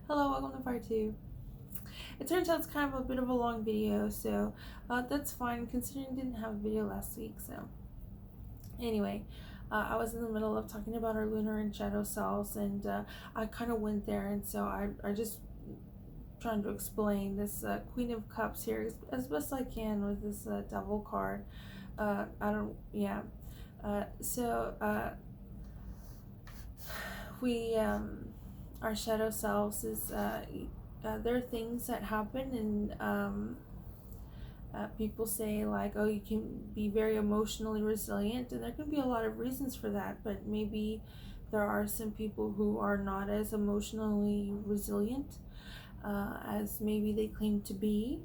Hello, welcome to part two. It turns out it's kind of a bit of a long video, so that's fine considering I didn't have a video last week. So, anyway, I was in the middle of talking about our lunar and shadow selves, and I kind of went there, and so I just trying to explain this Queen of Cups here as best I can with this Devil card. I don't, yeah. So, we our shadow selves is there are things that happen, and people say like, oh, you can be very emotionally resilient, and there can be a lot of reasons for that, but maybe there are some people who are not as emotionally resilient as maybe they claim to be.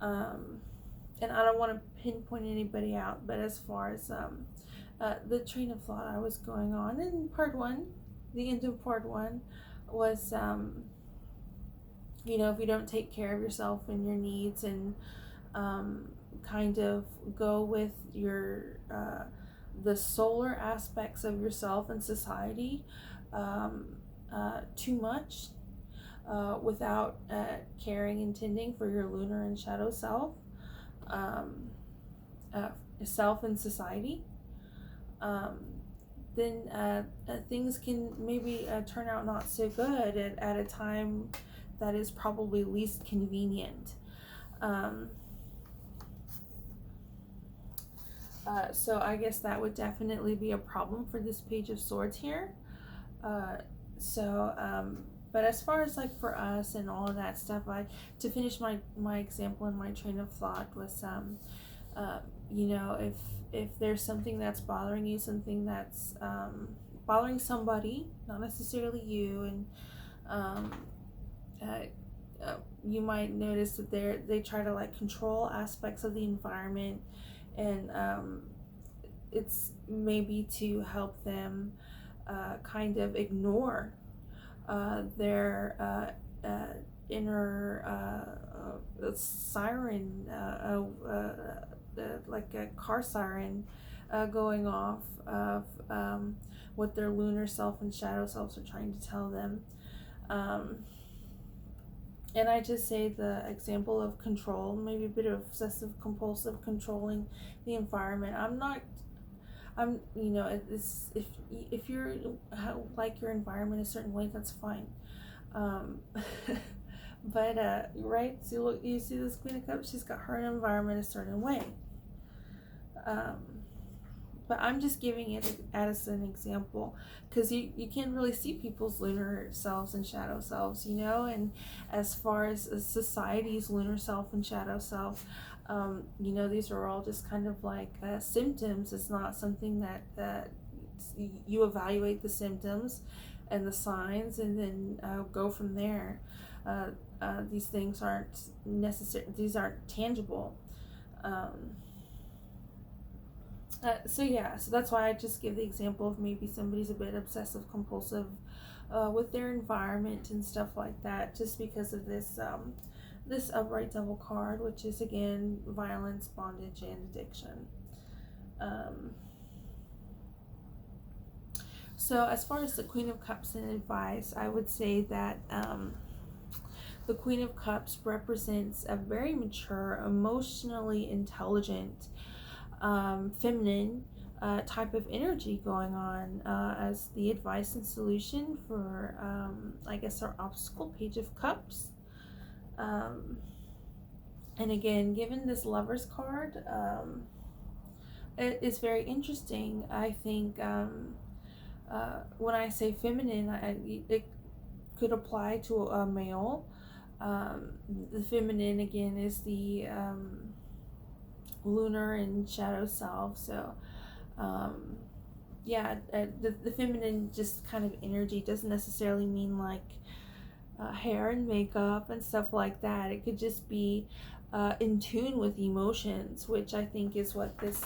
um, and I don't want to pinpoint anybody out, but as far as the train of thought I was going on in part one, the end of part one was, if you don't take care of yourself and your needs, and um, kind of go with your the solar aspects of yourself and society um, too much, without caring and tending for your lunar and shadow self, um, uh, self and society, um, then things can maybe turn out not so good at a time that is probably least convenient. Um, so I guess that would definitely be a problem for this Page of Swords here. Uh, so, but as far as like for us and all of that stuff, to finish my example and my train of thought was, uh, if there's something that's bothering you, something that's bothering somebody, not necessarily you, and um, uh, you might notice that they try to like control aspects of the environment, and it's maybe to help them kind of ignore their inner siren, like a car siren going off of what their lunar self and shadow selves are trying to tell them. Um, and I just say the example of control, maybe a bit of obsessive compulsive controlling the environment. It's, if you're like your environment a certain way, that's fine. Um, but right, so look, you see this Queen of Cups, she's got her environment a certain way. Um, but I'm just giving it as an example, because you can't really see people's lunar selves and shadow selves, and as far as society's lunar self and shadow self, these are all just kind of like symptoms. It's not something that you evaluate the symptoms and the signs, and then go from there. These things aren't necessary, these aren't tangible. um, so that's why I just give the example of maybe somebody's a bit obsessive compulsive with their environment and stuff like that, just because of this upright devil card, which is again violence, bondage, and addiction. Um, so as far as the Queen of Cups and advice, I would say that the Queen of Cups represents a very mature, emotionally intelligent, feminine type of energy going on as the advice and solution for, I guess, our obstacle, Page of Cups. Um, and again, given this Lover's card, it is very interesting. I think when I say feminine, it could apply to a male. The feminine, again, is the lunar and shadow self. So the feminine just kind of energy doesn't necessarily mean like hair and makeup and stuff like that. It could just be in tune with emotions, which I think is what this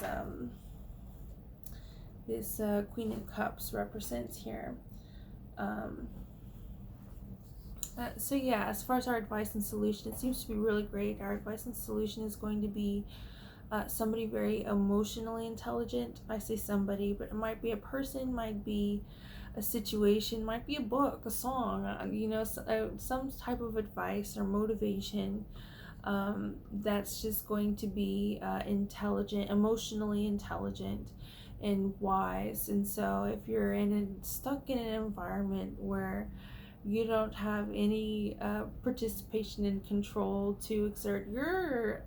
Queen of Cups represents here. As far as our advice and solution, it seems to be really great. Our advice and solution is going to be somebody very emotionally intelligent. I say somebody, but it might be a person, might be a situation, might be a book, a song, some type of advice or motivation, that's just going to be intelligent, emotionally intelligent, and wise. And so, if you're stuck in an environment where you don't have any participation and control to exert your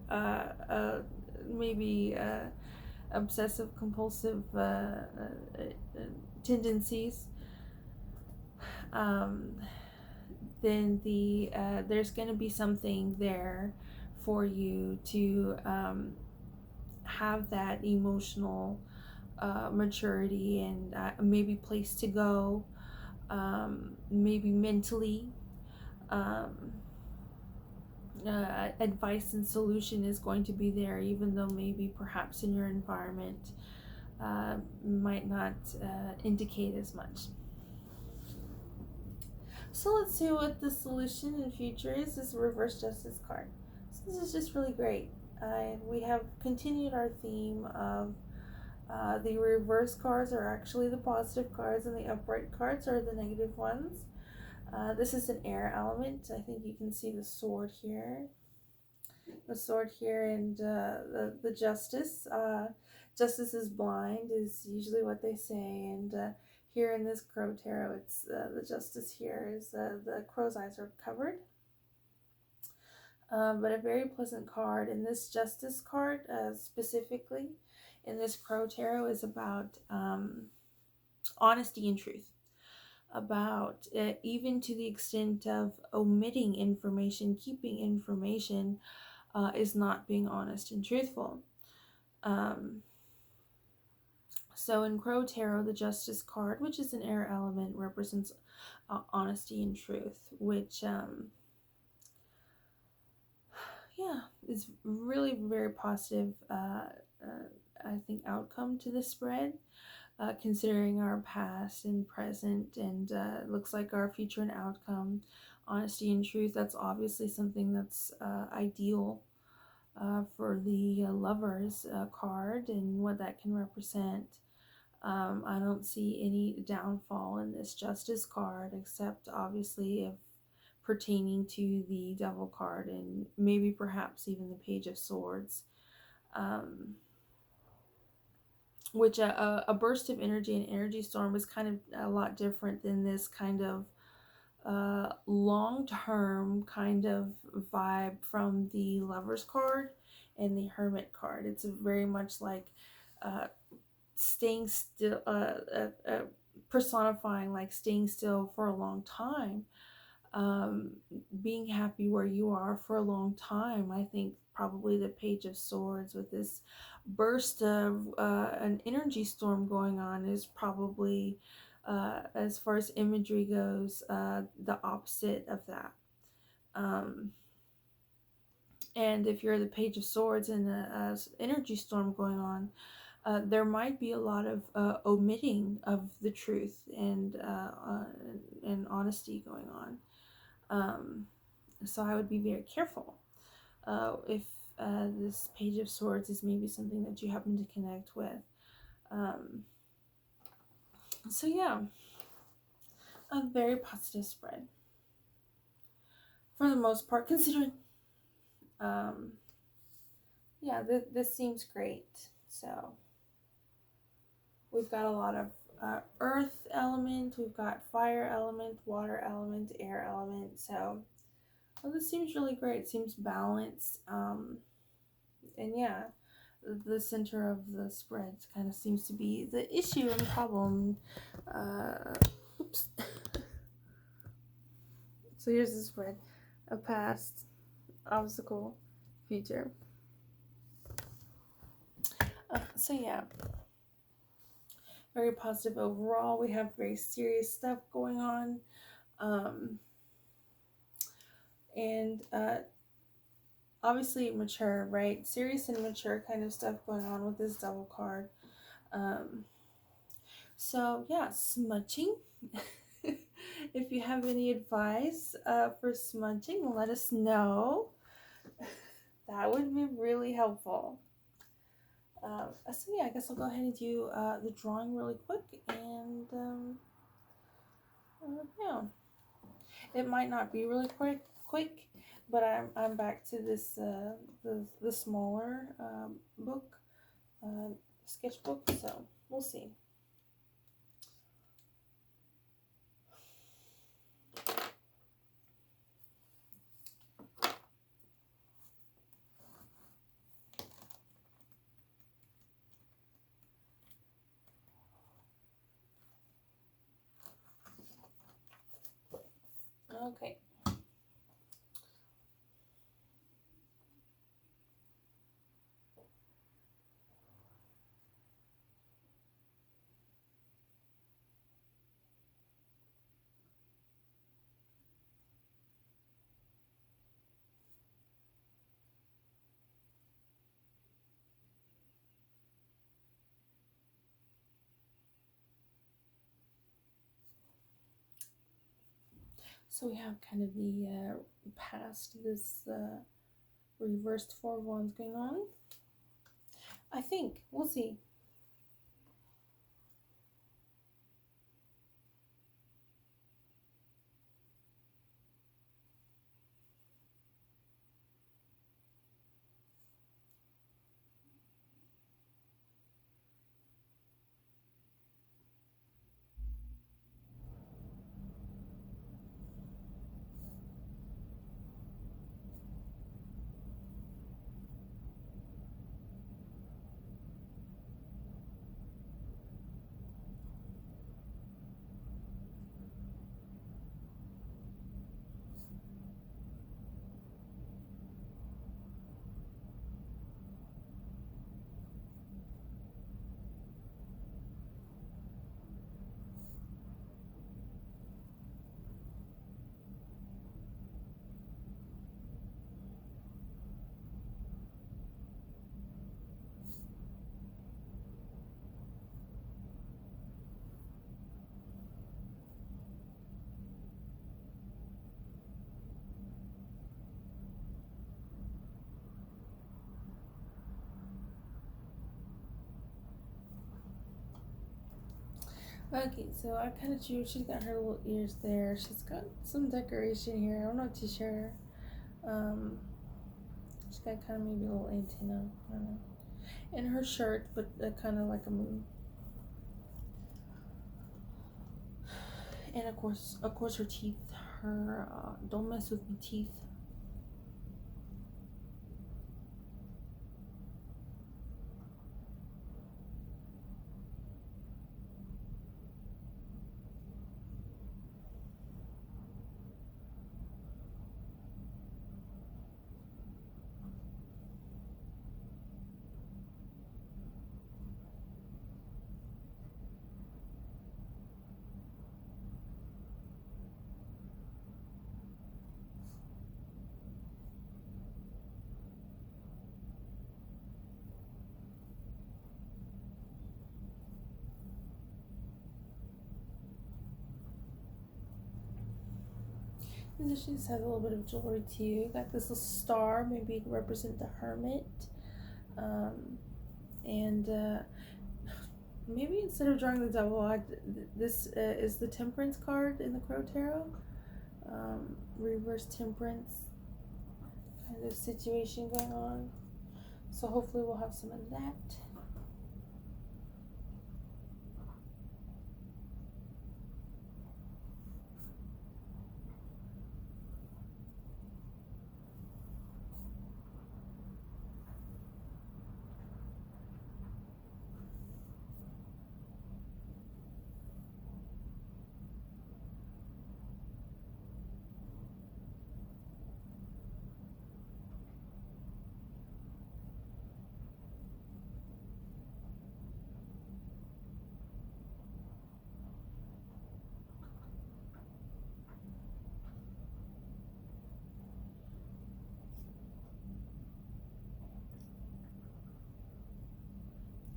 maybe obsessive compulsive tendencies, um, then there's going to be something there for you to have that emotional maturity and maybe place to go, maybe mentally. Um, Advice and solution is going to be there, even though maybe perhaps in your environment might not indicate as much. So let's see what the solution in future is. This reverse justice card. So this is just really great. We have continued our theme of the reverse cards are actually the positive cards, and the upright cards are the negative ones. This is an air element. I think you can see the sword here. The sword here, and the justice. Justice is blind is usually what they say, and here in this crow tarot, it's the justice here is the crow's eyes are covered. But a very pleasant card. And this justice card, specifically in this crow tarot, is about honesty and truth. About even to the extent of omitting information, keeping information, is not being honest and truthful. So in Crow Tarot, the Justice card, which is an air element, represents honesty and truth, which, is really very positive, I think, outcome to the spread, considering our past and present, and looks like our future and outcome. Honesty and truth, that's obviously something that's ideal for the Lovers card and what that can represent. I don't see any downfall in this Justice card, except obviously if pertaining to the Devil card and maybe perhaps even the Page of Swords, which a burst of energy and energy storm is kind of a lot different than this kind of long-term kind of vibe from the Lovers card and the Hermit card. It's very much like staying still, personifying like staying still for a long time, being happy where you are for a long time. I think probably the Page of Swords with this burst of an energy storm going on is probably, as far as imagery goes, the opposite of that. And if you're the Page of Swords and an energy storm going on, there might be a lot of omitting of the truth and honesty going on. So I would be very careful if this Page of Swords is maybe something that you happen to connect with. So yeah, a very positive spread for the most part, considering this seems great. So we've got a lot of earth element, we've got fire element, water element, air element. So this seems really great. It seems balanced. And yeah, the center of the spread kind of seems to be the issue and problem. Oops. So here's the spread: a past, obstacle, future. So yeah, very positive overall. We have very serious stuff going on, and obviously mature, right? Serious and mature kind of stuff going on with this Devil card. So yeah, smudging. If you have any advice for smudging, let us know. That would be really helpful. So yeah, I guess I'll go ahead and do the drawing really quick, and Yeah, it might not be really quick, but I'm back to this the smaller book, uh, sketchbook. So we'll see. Okay. So we have kind of the past this reversed four of wands going on. I think we'll see. Okay, so I kind of drew. She's got her little ears there. She's got some decoration here. I'm not too sure. Um, she's got kind of maybe a little antenna. I don't know. And her shirt, but kind of like a moon. And of course, her teeth. Her don't mess with me teeth. And then she just has a little bit of jewelry too. Got this little star, maybe to represent the hermit. Um, and maybe instead of drawing the devil, this is the temperance card in the Crow Tarot. Reverse temperance kind of situation going on. So hopefully we'll have some of that.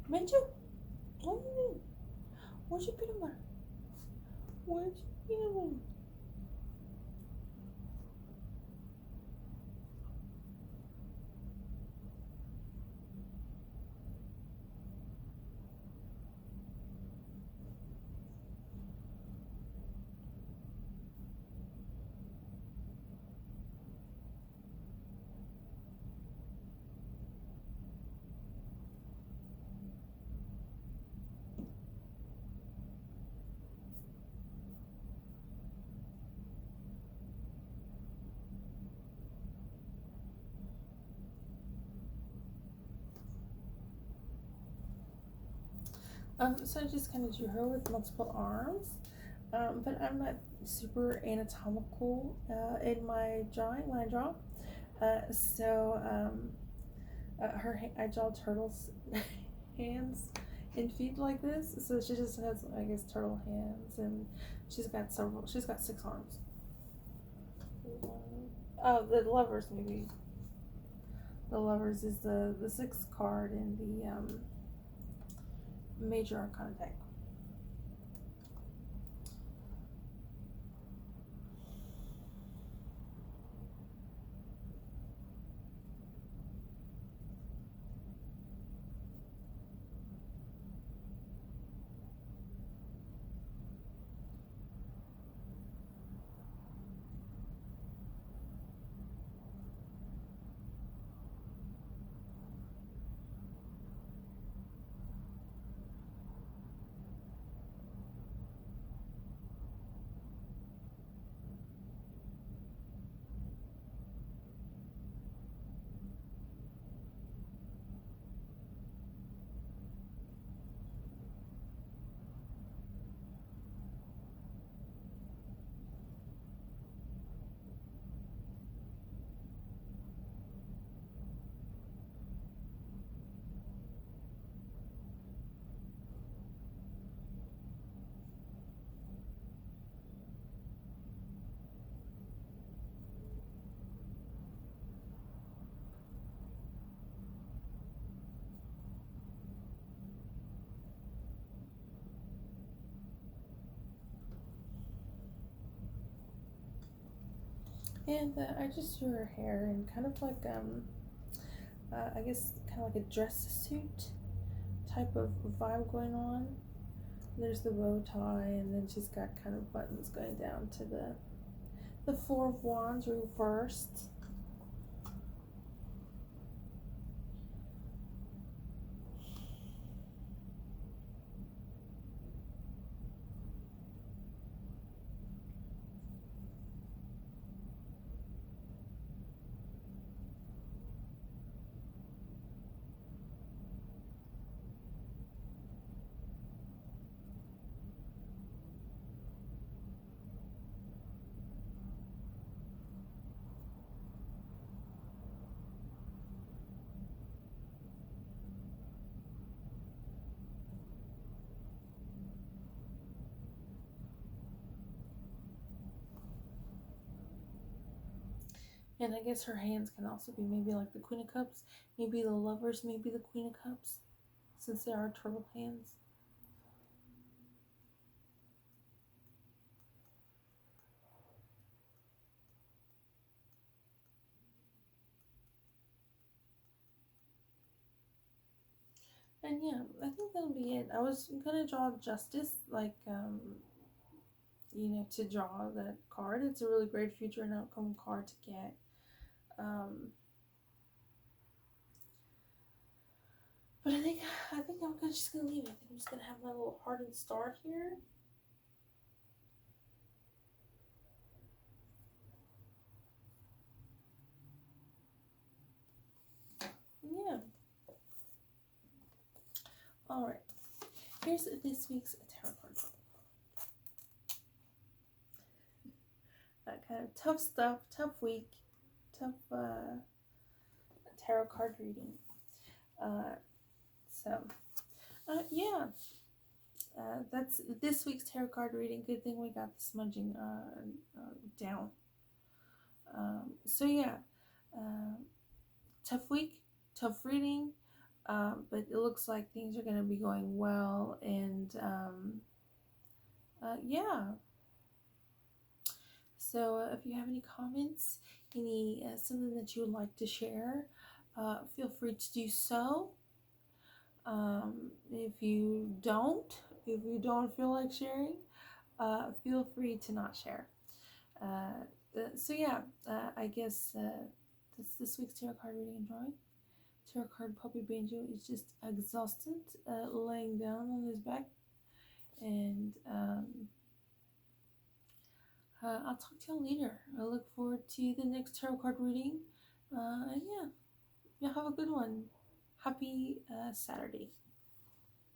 Menju, what do you mean? Where's your peanut butter? Where's your peanut butter? So I just kind of drew her with multiple arms, but I'm not super anatomical in my drawing when I draw. I draw turtles' hands and feet like this. So she just has, I guess, turtle hands, and she's got several. She's got 6 arms. Oh, the lovers maybe. The lovers is the sixth card in the major arcana deck. And I just drew her hair and kind of like I guess kind of like a dress suit type of vibe going on. There's the bow tie, and then she's got kind of buttons going down to the Four of Wands reversed. And I guess her hands can also be maybe like the Queen of Cups, maybe the Lovers, maybe the Queen of Cups, since they are turtle hands. And yeah, I think that'll be it. I was gonna draw Justice, like to draw that card. It's a really great future and outcome card to get. Um, but I think I'm just gonna leave it. I think I'm just gonna have my little hardened star here. Yeah. All right. Here's this week's tarot card. That kind of tough stuff, tough week, tough tarot card reading. So, that's this week's tarot card reading. Good thing we got the smudging down. So yeah, uh, tough week, tough reading, but it looks like things are going to be going well. And yeah, so if you have any comments, any something that you would like to share, feel free to do so. If you don't feel like sharing, feel free to not share. I guess that's this week's tarot card reading and drawing. Tarot card Puppy Banjo is just exhausted, laying down on his back, and I'll talk to y'all later. I look forward to the next tarot card reading, and yeah, have a good one. Happy Saturday.